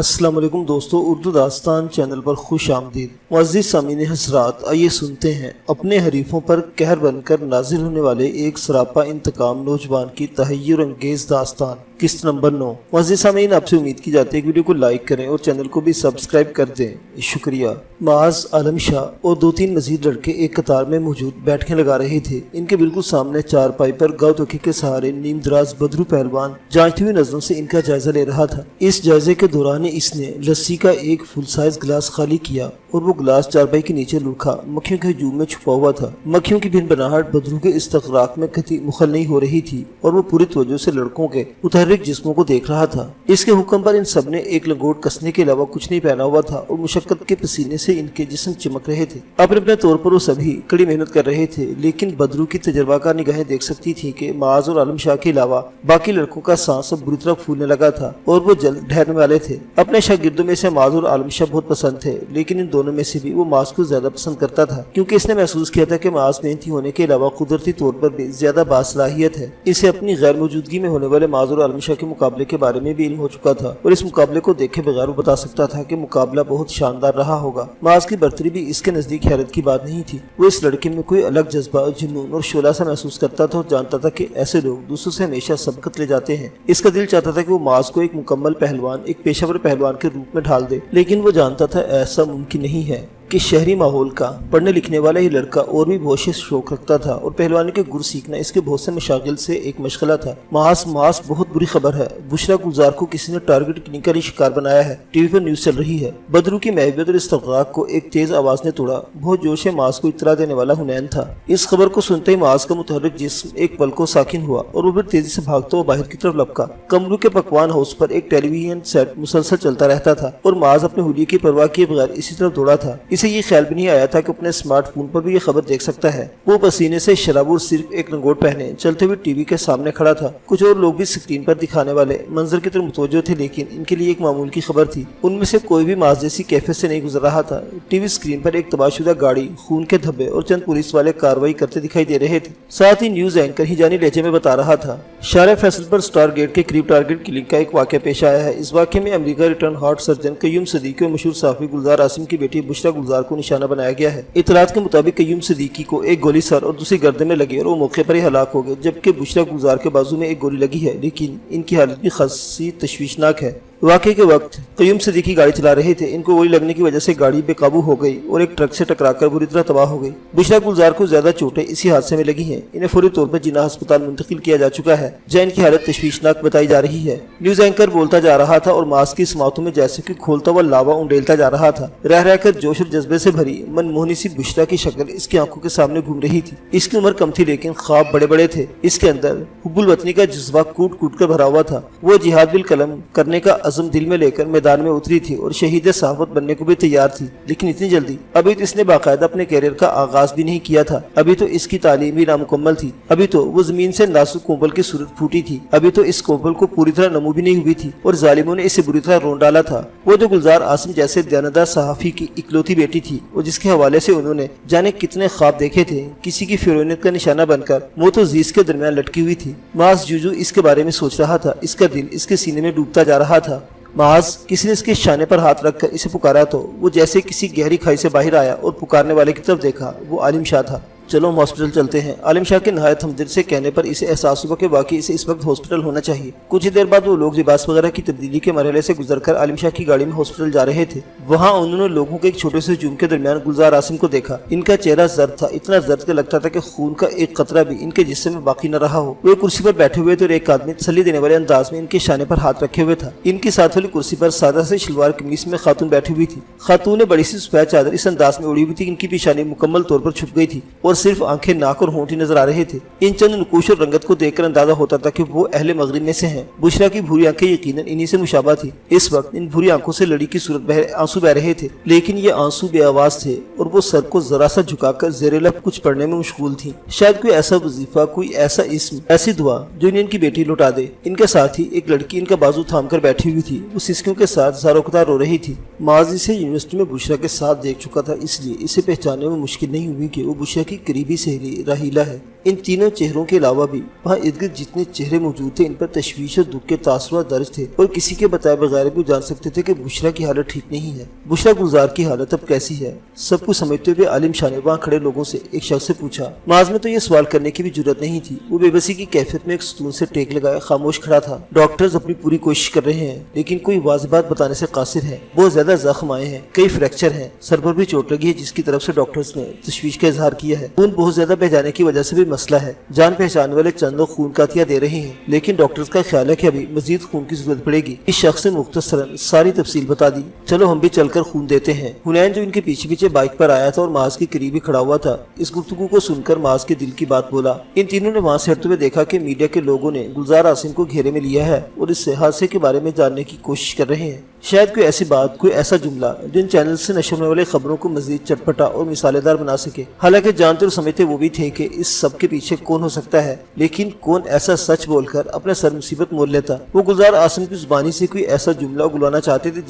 السلام علیکم دوستو، اردو داستان چینل پر خوش آمدید۔ معزز سامعین حضرات، آئیے سنتے ہیں اپنے حریفوں پر قہر بن کر نازل ہونے والے ایک سراپا انتقام نوجوان کی تحیر انگیز داستان قسط نمبر 9۔ معزز سامعین، آپ سے امید کی جاتی ہے کہ ویڈیو کو لائک کریں اور چینل کو بھی سبسکرائب کر دیں، شکریہ۔ معاذ، عالم شاہ اور 2-3 مزید لڑکے ایک قطار میں موجود بیٹھنے لگا رہے تھے۔ ان کے بالکل سامنے چارپائی پر گاؤ دھوکے کے سہارے نیم دراز بدرو پہلوان جانچتی ہوئی نظروں سے ان کا جائزہ لے رہا تھا۔ اس جائزے کے دوران اس نے لسی کا ایک فل سائز گلاس خالی کیا اور وہ گلاس چارپائی کے نیچے لڑکا مکھیوں کے ہجوم میں چھپا ہوا تھا۔ مکھیوں کی بھن بناہٹ بدرو کے استغراق میں کتی مخل نہیں ہو رہی تھی اور وہ پوری توجہ سے لڑکوں کے متحرک جسموں کو دیکھ رہا تھا۔ اس کے حکم پر ان سب نے ایک لنگوٹ کسنے کے علاوہ کچھ نہیں پہنا ہوا تھا اور مشقت کے پسینے سے ان کے جسم چمک رہے تھے۔ اپنے اپنے طور پر وہ سبھی کڑی محنت کر رہے تھے، لیکن بدرو کی تجربہ کار نگاہیں دیکھ سکتی تھی کہ معاذ اور عالم شاہ کے علاوہ باقی لڑکوں کا سانس اب بری طرح پھولنے لگا تھا اور وہ جلد ڈھہرنے والے تھے۔ اپنے شاگردوں میں سے معاذ اور عالم شاہ بہت پسند تھے، لیکن ان دونوں میں سے بھی وہ معاذ کو زیادہ پسند کرتا تھا، کیونکہ اس نے محسوس کیا تھا کہ معاذ محنتی ہونے کے علاوہ قدرتی طور پر بھی زیادہ باصلاحیت ہے۔ اسے اپنی غیر موجودگی میں ہونے والے معاذ اور عالم شاہ کے مقابلے کے بارے میں بھی علم ہو چکا تھا اور اس مقابلے کو دیکھے بغیر وہ بتا سکتا تھا کہ مقابلہ بہت شاندار رہا ہوگا۔ معاذ کی برتری بھی اس کے نزدیک حیرت کی بات نہیں تھی۔ وہ اس لڑکے میں کوئی الگ جذبہ، جنون اور شعلہ سا محسوس کرتا تھا اور جانتا تھا کہ ایسے لوگ دوسروں سے ہمیشہ سبقت لے جاتے ہیں۔ اس کا دل چاہتا تھا کہ وہ معاذ کو ایک مکمل پہلوان، ایک پیشہ ور پہلوان کے روپ میں ڈھال دے، لیکن وہ جانتا تھا ایسا ممکن نہیں ہے کہ شہری ماحول کا پڑھنے لکھنے والا ہی لڑکا اور بھی بہت سے شوق رکھتا تھا اور پہلوانی کے گر سیکھنا اس کے بہت سے مشاغل سے ایک مشغلہ تھا۔ معاذ بہت بری خبر ہے، بشرا گلزار کو کسی نے ٹارگٹ کلنگ کا شکار بنایا ہے، ٹی وی پر نیوز چل رہی ہے۔ بدرو کی محبت اور استغراق کو ایک تیز آواز نے توڑا۔ بہت جوش سے معاذ کو اطلاع دینے والا حنین تھا۔ اس خبر کو سنتے ہی معاذ کا متحرک جسم ایک پل کو ساکن ہوا اور وہ پھر تیزی سے بھاگتا ہوا باہر کی طرف لپکا۔ کمرو کے پکوان ہاؤس پر ایک ٹیلی ویژن سیٹ مسلسل چلتا رہتا تھا اور معاذ اپنے حلیے کی پرواہ کیے بغیر اسی طرف دوڑا تھا۔ اسے یہ خیال بھی نہیں آیا تھا کہ اپنے اسمارٹ فون پر بھی یہ خبر دیکھ سکتا ہے۔ وہ پسینے سے شرابور صرف ایک لنگوٹ پہنے چلتے ہوئے ٹی وی کے سامنے کھڑا تھا۔ کچھ اور لوگ بھی اسکرین پر دکھانے والے منظر کی طرف متوجہ تھے، لیکن ان کے لیے ایک معمول کی خبر تھی۔ ان میں سے کوئی بھی معاذ جیسی کیفیت سے نہیں گزر رہا تھا۔ ٹی وی اسکرین پر ایک تباہ شدہ گاڑی، خون کے دھبے اور چند پولیس والے کارروائی کرتے دکھائی دے رہے تھے۔ ساتھ ہی نیوز اینکر ہی جانی لہجے میں بتا رہا تھا، شارع فیصل پر سٹار گیٹ کے قریب ٹارگٹ کلنگ کا ایک واقعہ پیش آیا ہے۔ اس واقعے میں امریکہ ریٹرن ہارٹ سرجن قیوم صدیقی اور مشہور صحافی گلزار عاصم کی بیٹی بشرا گلزار کو نشانہ بنایا گیا ہے۔ اطلاعات کے مطابق قیوم صدیقی کو ایک گولی سر اور دوسری گردن میں لگی اور وہ موقع پر ہی ہلاک ہو گئے، جبکہ بشرا گلزار کے بازو میں ایک گولی لگی ہے، لیکن ان کی حالت بھی خاصی تشویشناک ہے۔ واقعے کے وقت قیوم صدیقی گاڑی چلا رہے تھے۔ ان کو گولی لگنے کی وجہ سے گاڑی بے قابو ہو گئی اور ایک ٹرک سے ٹکرا کر بری طرح تباہ ہو گئی۔ بشرا گلزار کو زیادہ چوٹیں اسی حادثے میں لگی ہیں۔ انہیں فوری طور پر جناح ہسپتال منتقل کیا جا چکا ہے، جہاں ان کی حالت تشویشناک بتائی جا رہی ہے۔ نیوز اینکر بولتا جا رہا تھا اور معاذ کی سماعتوں میں جیسے کہ کھولتا ہوا لاوا انڈیلتا جا رہا تھا۔ رہ کر جوش اور جذبے سے بھری منموہنی سی بشرا کی شکل اس کی آنکھوں کے سامنے گھوم رہی تھی۔ اس کی عمر کم تھی، لیکن خواب بڑے بڑے تھے۔ اس کے اندر حب الوطنی کا جذبہ کوٹ کوٹ کر بھرا ہوا تھا۔ وہ جہاد بالقلم کرنے کا عزم دل میں لے کر میدان میں اتری تھی اور شہید صحافت بننے کو بھی تیار تھی، لیکن اتنی جلدی؟ ابھی تو اس نے باقاعدہ اپنے کیریئر کا آغاز بھی نہیں کیا تھا۔ ابھی تو اس کی تعلیم بھی نامکمل تھی۔ ابھی تو وہ زمین سے نازک کومل کی صورت پھوٹی تھی۔ ابھی تو اس کومل کو پوری طرح نمو بھی نہیں ہوئی تھی اور ظالموں نے اسے بری طرح رون ڈالا تھا۔ وہ جو گلزار عاصم جیسے دیانتدار صحافی کی اکلوتی بیٹی تھی اور جس کے حوالے سے انہوں نے جانے کتنے خواب دیکھے تھے، کسی کی فرعونیت کا نشانہ بن کر موت و زیست کے درمیان لٹکی ہوئی تھی۔ معاذ جو اس کے بارے میں سوچ رہا تھا، اس کا دل اس کے سینے میں ڈوبتا جا رہا تھا۔ معاذ، کسی نے اس کے شانے پر ہاتھ رکھ کر اسے پکارا تو وہ جیسے کسی گہری کھائی سے باہر آیا اور پکارنے والے کی طرف دیکھا۔ وہ عالم شاہ تھا۔ چلو ہم ہاسپٹل چلتے ہیں۔ عالم شاہ کے نہایت ہمدرد سے کہنے پر اسے احساس ہوا کہ واقعی اسے اس وقت ہاسپٹل ہونا چاہیے۔ کچھ ہی دیر بعد وہ لوگ لباس وغیرہ کی تبدیلی کے مرحلے سے گزر کر عالم شاہ کی گاڑی میں ہاسپٹل جا رہے تھے۔ وہاں انہوں نے لوگوں کے ایک چھوٹے سے ہجوم کے درمیان گلزار عاصم کو دیکھا۔ ان کا چہرہ زرد تھا، اتنا زرد کہ لگتا تھا کہ خون کا ایک قطرہ بھی ان کے جسم میں باقی نہ رہا ہو۔ وہ ایک کرسی پر بیٹھے ہوئے تھے اور ایک آدمی تسلی دینے والے انداز میں ان کے شانے پر ہاتھ رکھے ہوئے تھا۔ ان کی ساتھ والی کرسی پر سادہ سے شلوار قمیص میں خاتون بیٹھی ہوئی تھی۔ خاتون نے بڑی سی سفید چادر اس انداز میں اڑی ہوئی تھی کہ ان کی پیشانی مکمل طور پر چھپ گئی تھی اور صرف آنکھیں، ناک اور ہونٹ ہی نظر آ رہے تھے۔ ان چند نقوش اور رنگت کو دیکھ کر اندازہ ہوتا تھا کہ وہ اہل مغرب میں سے ہیں۔ بشرا کی بھوری آنکھیں یقیناً انہی سے مشابہ تھی۔ اس وقت ان بھوری آنکھوں سے لڑی کی صورت آنسو بہ رہے تھے، لیکن یہ آنسو بے آواز تھے اور وہ سر کو ذرا سا جھکا کر زیر لب کچھ پڑھنے میں مشغول تھی۔ شاید کوئی ایسا وظیفہ، کوئی ایسا اسم، ایسی دعا جو انہیں ان کی بیٹی لوٹا دے۔ ان کے ساتھ ہی ایک لڑکی ان کا بازو تھام کر بیٹھی ہوئی تھی۔ وہ سسکیوں کے ساتھ زاروں قطار رو رہی تھی۔ ماضی سے یونیورسٹی میں بشرا کے ساتھ دیکھ چکا تھا، اس لیے اسے پہچاننے میں مشکل نہیں ہوئی کہ وہ بشرا کی قریبی سہیلی راہیلہ ہے۔ ان تینوں چہروں کے علاوہ بھی وہاں ارد گرد جتنے چہرے موجود تھے ان پر تشویش اور دکھ کے تاثرات درج تھے، اور کسی کے بتائے بغیر بھی جان سکتے تھے کہ بشرا کی حالت ٹھیک نہیں ہے۔ بشرا گلزار کی حالت اب کیسی ہے؟ سب کو سمجھتے ہوئے عالم شاہ نے وہاں کھڑے لوگوں سے ایک شخص سے پوچھا۔ معاذ میں تو یہ سوال کرنے کی بھی جرات نہیں تھی، وہ بے بسی کی کیفیت میں ایک ستون سے ٹیک لگائے خاموش کھڑا تھا۔ ڈاکٹرز اپنی پوری کوشش کر رہے ہیں لیکن کوئی واضح بات بتانے سے قاصر ہے۔ بہت زیادہ زخم آئے ہیں، کئی فریکچر ہیں، سر پر بھی چوٹ لگی ہے جس کی طرف سے ڈاکٹرز نے تشویش کا اظہار کیا ہے۔ خون بہت زیادہ بہ جانے کی وجہ سے بھی مسئلہ ہے، جان پہچان والے چند لوگ خون کا عطیہ دے رہے ہیں لیکن ڈاکٹرز کا خیال ہے کہ ابھی مزید خون کی ضرورت پڑے گی۔ اس شخص نے مختصراً ساری تفصیل بتا دی۔ چلو ہم بھی چل کر خون دیتے ہیں۔ حنین جو ان کے پیچھے پیچھے بائک پر آیا تھا اور معاذ کے قریب ہی کھڑا ہوا تھا، اس گفتگو کو سن کر معاذ کے دل کی بات بولا۔ ان تینوں نے وہاں سے ہٹتے ہوئے دیکھا کہ میڈیا کے لوگوں نے گلزار عاصم کو گھیرے میں لیا ہے اور اس حادثے کے بارے میں جاننے کی کوشش کر رہے ہیں۔ شاید کوئی ایسی بات، کوئی ایسا جملہ جن چینل سے نشر ہونے والے خبروں کو مزید چٹپٹا اور مثالے دار بنا سکے۔ حالانکہ جانتے اور سمجھتے وہ بھی تھے کہ اس سب کے پیچھے کون ہو سکتا ہے، لیکن کون ایسا سچ بول کر اپنے سر مصیبت مول لیتا۔ وہ گلزار عاصم کی زبانی سے کوئی ایسا جملہ اگلانا چاہتے تھے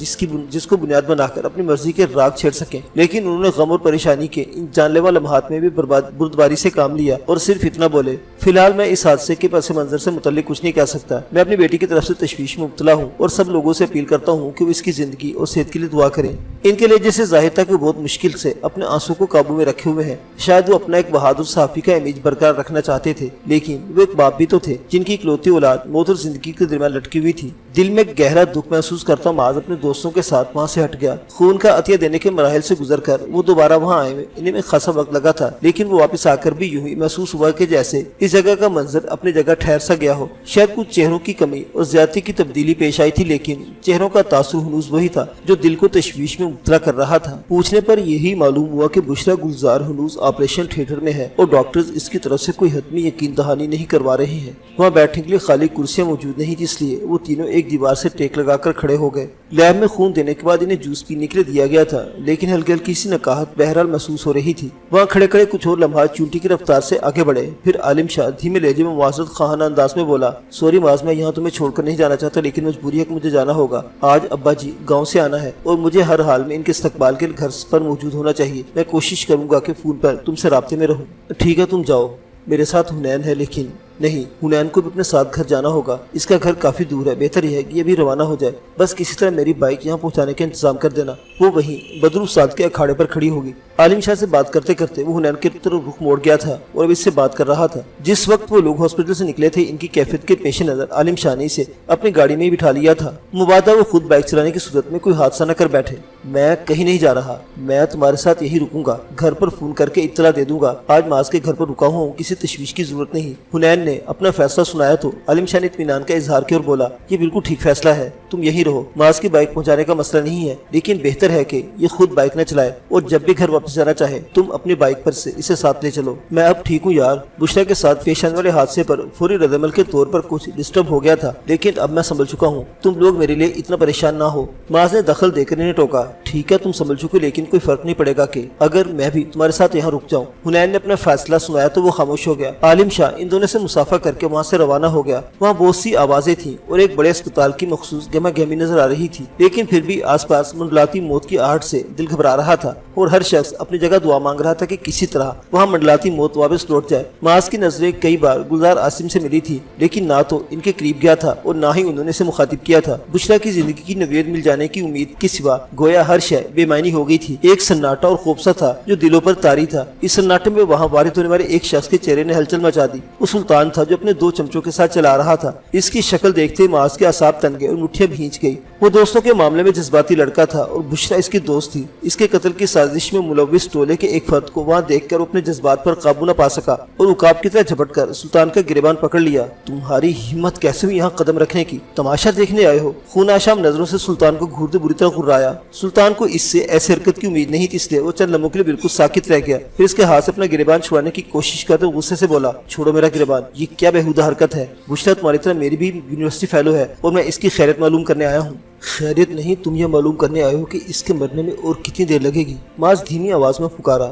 جس کو بنیاد بنا کر اپنی مرضی کے راگ چھیڑ سکیں، لیکن انہوں نے غم اور پریشانی کے ان جان لیوا لمحات میں بھی بردباری سے کام لیا اور صرف اتنا بولے، فی الحال میں اس حادثے کے پس منظر سے متعلق کچھ نہیں کہہ سکتا۔ میں اپنی بیٹی کی طرف سے تشویش میں مبتلا ہوں اور سب لوگوں سے اپیل کرتا ہوں کہ وہ اس کی زندگی اور صحت کے لیے دعا کریں۔ ان کے لیے جیسے ظاہر تھا کہ وہ بہت مشکل سے اپنے آنسو کو قابو میں رکھے ہوئے ہیں۔ شاید وہ اپنا ایک بہادر صحافی کا امیج برقرار رکھنا چاہتے تھے، لیکن وہ ایک باپ بھی تو تھے جن کی اکلوتی اولاد موت اور زندگی کے درمیان لٹکی ہوئی تھی۔ دل میں گہرا دکھ محسوس کرتا معاذ اپنے دوستوں کے ساتھ وہاں سے ہٹ گیا۔ خون کا عطیہ دینے کے مراحل سے گزر کر وہ دوبارہ وہاں آئے، انہیں میں خاصا وقت لگا تھا، لیکن وہ واپس آ کر بھی یوں ہی محسوس ہوا کہ جیسے اس جگہ کا منظر اپنی جگہ ٹھہر سا گیا ہو۔ شاید کچھ چہروں کی کمی اور زیادتی کی تبدیلی پیش آئی تھی، لیکن چہروں کا تاثر ہنوز وہی تھا جو دل کو تشویش میں مبتلا کر رہا تھا۔ پوچھنے پر یہی معلوم ہوا کہ بشرا گلزار ہنوز آپریشن تھیٹر میں ہے اور ڈاکٹرز اس کی طرف سے کوئی حتمی یقین دہانی نہیں کروا رہے ہیں۔ وہاں بیٹھنے کے لیے خالی کرسیاں موجود نہیں تھی، اس لیے وہ تینوں ایک دیوار سے ٹیک لگا کر کھڑے ہو گئے۔ لیب میں خون دینے کے بعد انہیں جوس پینے کے لیے دیا گیا تھا، لیکن ہلکی ہلکی سی نکاہت بہرحال محسوس ہو رہی تھی۔ وہاں کھڑے کھڑے کچھ اور لمحات چونٹی کی رفتار سے آگے بڑھے، پھر عالم شاہ دھیمے لہجے میں معذرت خواہانہ انداز میں بولا، سوری معاذ، میں یہاں تمہیں چھوڑ کر نہیں جانا چاہتا، لیکن مجبوری ہے کہ مجھے جانا ہوگا۔ آج ابا جی گاؤں سے آنا ہے اور مجھے ہر حال میں ان کے استقبال کے گھر پر موجود ہونا چاہیے۔ میں کوشش کروں گا کہ فون پر تم سے رابطے میں رہوں۔ ٹھیک ہے، تم جاؤ، میرے ساتھ حنین ہے، لیکن نہیں، حنین کو بھی اپنے ساتھ گھر جانا ہوگا۔ اس کا گھر کافی دور ہے، بہتر یہ ہے کہ یہ بھی روانہ ہو جائے۔ بس کسی طرح میری بائک یہاں پہنچانے کا انتظام کر دینا۔ وہ وہیں بدر استاد کے اکھاڑے پر کھڑی ہوگی۔ عالم شاہ سے بات کرتے کرتے وہ حنین کی طرف رخ موڑ گیا تھا اور اب اس سے بات کر رہا تھا۔ جس وقت وہ لوگ ہاسپٹل سے نکلے تھے، ان کی کیفیت کے پیش نظر عالم شاہ نے اسے اپنی گاڑی میں ہی بٹھا لیا تھا، مبادا وہ خود بائک چلانے کی صورت میں کوئی حادثہ نہ کر بیٹھے۔ میں کہیں نہیں جا رہا، میں تمہارے ساتھ یہی رکوں گا، گھر پر فون کر کے اطلاع دے دوں گا۔ آج معاذ کے گھر پر رکا ہوں، کسی تشویش کی ضرورت نہیں۔ حنین نے اپنا فیصلہ سنایا تو عالم شاہ نے اطمینان کا اظہار کیا اور بولا، یہ بالکل ٹھیک فیصلہ ہے، تم یہی رہو۔ معاذ کی بائک پہنچانے کا مسئلہ نہیں ہے، لیکن بہتر ہے کہ یہ خود بائک نہ چلائے اور جب بھی گھر واپس جانا چاہے تم اپنی بائک پر سے اسے ساتھ لے چلو۔ میں اب ٹھیک ہوں یار۔ بشرا کے ساتھ پیش آنے والے حادثے پر فوری ردعمل کے طور پر کچھ ڈسٹرب ہو گیا تھا، لیکن اب میں سنبھل چکا ہوں، تم لوگ میرے لیے اتنا پریشان نہ ہو۔ معاذ نے دخل دے کر انہیں ٹوکا، ٹھیک ہے تم سنبھل چکے، لیکن کوئی فرق نہیں پڑے گا کہ اگر میں بھی تمہارے ساتھ یہاں رک جاؤں۔ حنین نے اپنا فیصلہ سنایا تو وہ خاموش ہو گیا۔ عالم شاہ ان دونوں سے مصافحہ کر کے وہاں سے روانہ ہو گیا۔ وہاں بہت سی آوازیں تھیں اور ایک بڑے اسپتال کی مخصوص گہما گہمی نظر آ رہی تھی، لیکن پھر بھی آس پاس منڈلاتی موت کی آہٹ سے دل گھبرا رہا تھا اور ہر شخص اپنی جگہ دعا مانگ رہا تھا کہ کسی طرح وہاں منڈلاتی موت واپس لوٹ جائے۔ معاذ کی نظریں کئی بار گلزار عاصم سے ملی تھی، لیکن نہ تو ان کے قریب گیا تھا اور نہ ہی انہوں نے اسے مخاطب کیا تھا۔ بشرا کی زندگی کی نوید مل جانے کی امید کے سوا گویا ہر شے بے معنی ہو گئی تھی۔ ایک سناٹا اور خوفزا تھا جو دلوں پر طاری تھا۔ اس سناٹے میں وہاں وارد ہونے والے ایک شخص کے چہرے نے ہلچل مچا دی۔ وہ سلطان تھا جو اپنے 2 چمچوں کے ساتھ چلا رہا تھا۔ اس کی شکل دیکھتے معاذ کے اعصاب تن گئے اور مٹھیاں بھینچ گئی۔ وہ دوستوں کے معاملے میں جذباتی لڑکا تھا اور بشرا اس کی دوست تھی۔ اس کے قتل کی سازش میں ملوث ٹولے کے ایک فرد کو وہاں دیکھ کر وہ اپنے جذبات پر قابو نہ پا سکا اور عقاب کی طرح جھپٹ کر سلطان کا گریبان پکڑ لیا۔ تمہاری ہمت کیسے ہوئی یہاں قدم رکھنے کی؟ تماشا دیکھنے آئے ہو؟ خون آشام نظروں سے سلطان کو گھورتے بری طرح غرایا۔ سلطان کو اس سے ایسی حرکت کی امید نہیں تھی، اس لیے وہ چند لمحوں کے لیے بالکل ساکت رہ گیا، پھر اس کے ہاتھ سے اپنا گریبان چھڑانے کی کوشش کرتے غصے سے بولا، چھوڑو میرا گریبان، یہ کیا بےہودہ حرکت ہے؟ بشرا تمہاری طرح میری بھی یونیورسٹی فیلو ہے اور میں اس کی خیریت معلوم کرنے آیا ہوں۔ خیریت نہیں، تم یہ معلوم کرنے آئے ہو کہ اس کے مرنے میں اور کتنی دیر لگے گی؟ معاذ دھیمی آواز میں پکارا۔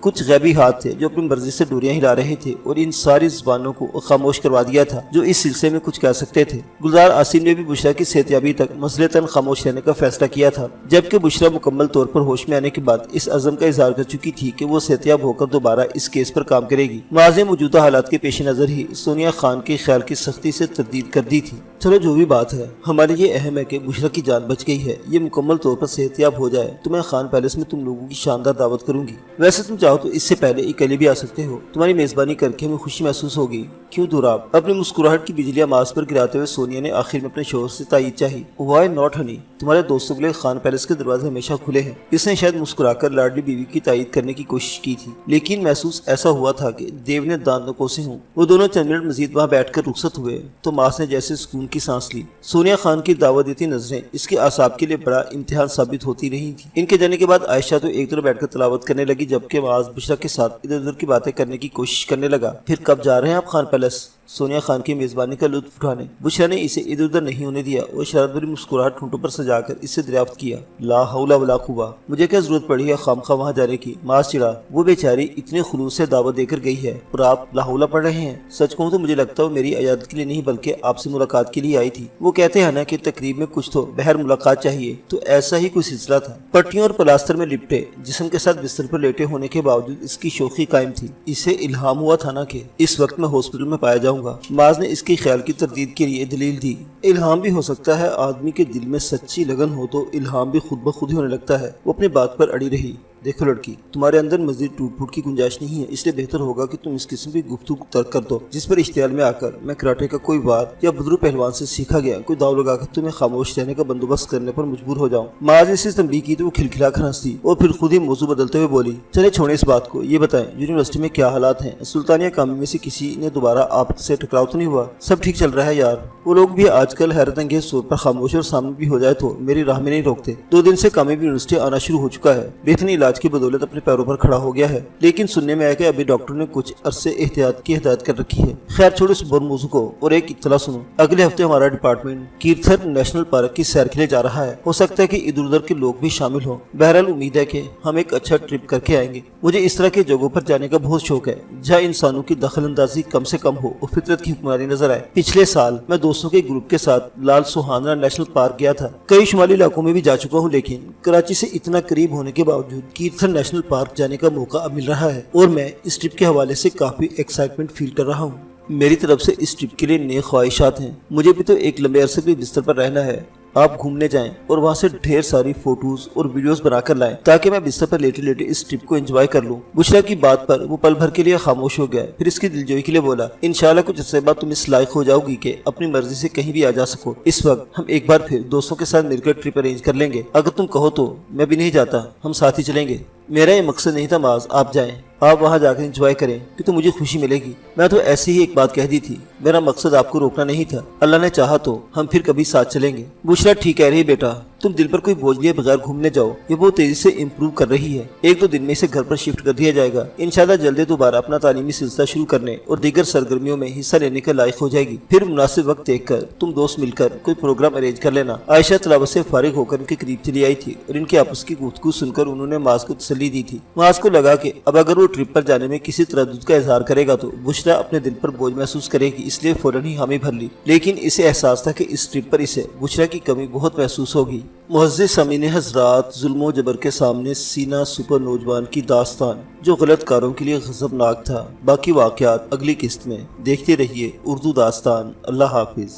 کچھ غیبی ہاتھ تھے جو اپنی مرضی سے ڈوریاں ہلا رہے تھے اور ان ساری زبانوں کو خاموش کروا دیا تھا جو اس سلسلے میں کچھ کہہ سکتے تھے۔ گلزار عاصم نے بھی بشریٰ کی صحتیابی تک مصلحتاً خاموش رہنے کا فیصلہ کیا تھا، جبکہ بشریٰ مکمل طور پر ہوش میں آنے کے بعد اس عزم کا اظہار کر چکی تھی کہ وہ صحتیاب ہو کر دوبارہ اس کیس پر کام کرے گی۔ معاذ نے موجودہ حالات کے پیش نظر ہی سونیا خان کے خیال کی سختی سے تردید کر دی تھی۔ چلو جو بھی بات ہے، ہمارے لیے اہم ہے کہ بشریٰ کی جان بچ گئی ہے، یہ مکمل طور پر صحتیاب ہو جائے تو میں خان پیلس میں تم لوگوں کی شاندار دعوت کروں گی۔ ویسے تم چاہو تو اس سے پہلے اکیلے بھی آ سکتے ہو، تمہاری میزبانی کر کے ہمیں خوشی محسوس ہوگی، کیوں دوراب؟ اپنی مسکراہٹ کی بجلیاں ماس پر گراتے ہوئے سونیا نے آخر میں اپنے شوہر سے تائید چاہی۔ وائی ناٹ ہنی، تمہارے دوستوں کے لیے خان پیلس کے دروازے ہمیشہ کھلے ہیں۔ اس نے شاید مسکرا کر لاڈلی بیوی کی تائید کرنے کی کوشش کی تھی، لیکن محسوس ایسا ہوا تھا کہ دیو نے دانتوں کوسے ہوں۔ وہ دونوں چند منٹ مزید وہاں بیٹھ کر رخصت ہوئے تو ماس نے جیسے سکون کی سانس لی۔ سونیا خان کی دعوت دیتی نظریں اس کے اعصاب کے لیے بڑا امتحان ثابت ہوتی رہی تھی۔ ان کے جانے کے بعد عائشہ تو ایک طرف بیٹھ کر تلاوت کرنے لگی، جبکہ معاذ بشریٰ کے ساتھ ادھر ادھر کی باتیں کرنے کی کوشش کرنے لگا۔ پھر کب جا رہے ہیں آپ خان پیلس؟ سونیا خان کی میزبانی کا لطف اٹھانے بشریٰ نے اسے ادھر ادھر نہیں ہونے دیا اور شرارت بھری مسکراہٹ ہونٹوں پر سجا کر اس سے دریافت کیا، لا حول ولا قوہ، مجھے کیا ضرورت پڑی ہے خامخواہ وہاں جانے کی؟ معاذ چڑھا، وہ بیچاری اتنے خلوص سے دعوت دے کر گئی ہے اور آپ لا حول پڑھ رہے ہیں؟ سچ کہوں تو مجھے لگتا ہے وہ میری عیادت کے لیے نہیں بلکہ آپ سے ملاقات کے لیے آئی تھی۔ وہ کہتے ہیں نا کہ تقریب میں کچھ تو بہر ملاقات چاہیے، تو ایسا ہی کوئی سلسلہ تھا۔ پٹیوں اور پلاسٹر میں لپٹے جسم کے ساتھ بستر پر لیٹے ہونے کے باوجود اس کی شوخی قائم تھی۔ اسے الہام ہوا تھا نا کہ اس وقت میں ہاسپٹل میں پایا جاؤں گا۔ معاذ نے اس کے خیال کی تردید کے لیے دلیل دی، الہام بھی ہو سکتا ہے، آدمی کے دل میں سچی لگن ہو تو الہام بھی خود بخود ہی ہونے لگتا ہے۔ وہ اپنی بات پر اڑی رہی۔ دیکھو لڑکی، تمہارے اندر مزید ٹوٹ پھوٹ کی گنجائش نہیں ہے، اس لیے بہتر ہوگا کہ تم اس قسم کی گفتگو ترک کر دو جس پر اشتعال میں آ کر میں کراٹے کا کوئی وار یا بدرو پہلوان سے سیکھا گیا کوئی داؤ لگا کر تمہیں خاموش رہنے کا بندوبست کرنے پر مجبور ہو جاؤں۔ معاذ نے اسے تنبیہ کی تو وہ کھلکھلا کر ہنسی اور پھر خود ہی موضوع بدلتے ہوئے بولی، چلے چھوڑیں اس بات کو، یہ بتائیں یونیورسٹی میں کیا حالات ہیں؟ سلطانیہ کامی میں سے کسی نے دوبارہ آپ سے ٹکراؤ تو نہیں ہوا؟ سب ٹھیک چل رہا ہے یار؟ وہ لوگ بھی آج کل حیرت انگیز طور پر خاموش اور سامنے بھی ہو جائے تو میری راہ میں نہیں روکتے۔ 2 دن سے کامی بھی یونیورسٹی آنا شروع ہو چکا ہے، بہترین علاج کی بدولت اپنے پیروں پر کھڑا ہو گیا ہے، لیکن سننے میں آیا کہ ابھی ڈاکٹر نے کچھ عرصے احتیاط کی ہدایت کر رکھی ہے۔ خیر چھوڑو اس بر موضوع کو اور ایک اطلاع سنو، اگلے ہفتے ہمارا ڈپارٹمنٹ کیرتھر نیشنل پارک کی سیر کے لیے جا رہا ہے، ہو سکتا ہے کہ ادھر ادھر کے لوگ بھی شامل ہوں۔ بہرحال امید ہے کہ ہم ایک اچھا ٹرپ کر کے آئیں گے۔ مجھے اس طرح کے جگہوں پر جانے کا بہت شوق ہے جہاں انسانوں کی دخل اندازی کم سے کم ہو اور فطرت کی حکمرانی نظر آئے۔ پچھلے سال میں دوستوں کے گروپ کے ساتھ لال سوہانا نیشنل پارک گیا تھا، کئی شمالی علاقوں میں بھی جا چکا ہوں، لیکن کراچی سے اتنا قریب ہونے کے باوجود کیرتھر نیشنل پارک جانے کا موقع اب مل رہا ہے اور میں اس ٹرپ کے حوالے سے کافی ایکسائٹمنٹ فیل کر رہا ہوں۔ میری طرف سے اس ٹرپ کے لیے نیک خواہشات ہیں۔ مجھے بھی تو ایک لمبے عرصے کے بستر پر رہنا ہے، آپ گھومنے جائیں اور وہاں سے ڈھیر ساری فوٹوز اور ویڈیوز بنا کر لائیں تاکہ میں بستر پر لیٹے لیٹے اس ٹرپ کو انجوائے کر لوں۔ بشریٰ کی بات پر وہ پل بھر کے لیے خاموش ہو گیا، پھر اس کی دلجوئی کے لیے بولا، انشاءاللہ کچھ عرصے بعد تم اس لائق ہو جاؤ گی کہ اپنی مرضی سے کہیں بھی آ جا سکو۔ اس وقت ہم ایک بار پھر دوستوں کے ساتھ مل کر ٹرپ ارینج کر لیں گے، اگر تم کہو تو میں بھی نہیں جاتا، ہم ساتھ ہی چلیں گے۔ میرا یہ مقصد نہیں تھا معاذ، آپ جائیں، آپ وہاں جا کر انجوائے کریں کہ تو مجھے خوشی ملے گی۔ میں تو ایسی ہی ایک بات کہہ دی تھی، میرا مقصد آپ کو روکنا نہیں تھا، اللہ نے چاہا تو ہم پھر کبھی ساتھ چلیں گے۔ بشریٰ ٹھیک کہہ رہی بیٹا، تم دل پر کوئی بوجھ لیے بغیر گھومنے جاؤ، یہ بہت تیزی سے امپروو کر رہی ہے، 1-2 دن میں اسے گھر پر شفٹ کر دیا جائے گا، انشاءاللہ جلدی دوبارہ اپنا تعلیمی سلسلہ شروع کرنے اور دیگر سرگرمیوں میں حصہ لینے کے لائق ہو جائے گی۔ پھر مناسب وقت دیکھ کر تم دوست مل کر کوئی پروگرام ارینج کر لینا۔ عائشہ تلاوت سے فارغ ہو کر ان کے قریب چلی آئی تھی اور ان کی آپس کی گفتگو سن کر انہوں نے معاذ کو تسلی دی تھی۔ معاذ کو لگا کہ اب اگر وہ ٹرپ پر جانے میں کسی تردد کا اظہار کرے گا تو بشریٰ اپنے دل پر بوجھ محسوس کرے گی، اس لیے فوراً ہی حامی بھر لی، لیکن اسے احساس تھا کہ اس ٹرپ پر اسے بشریٰ کی کمی بہت محسوس ہوگی۔ معزز سامعین حضرات، ظلم و جبر کے سامنے سینا سپر نوجوان کی داستان جو غلط کاروں کے لیے غضبناک تھا، باقی واقعات اگلی قسط میں۔ دیکھتے رہیے اردو داستان۔ اللہ حافظ۔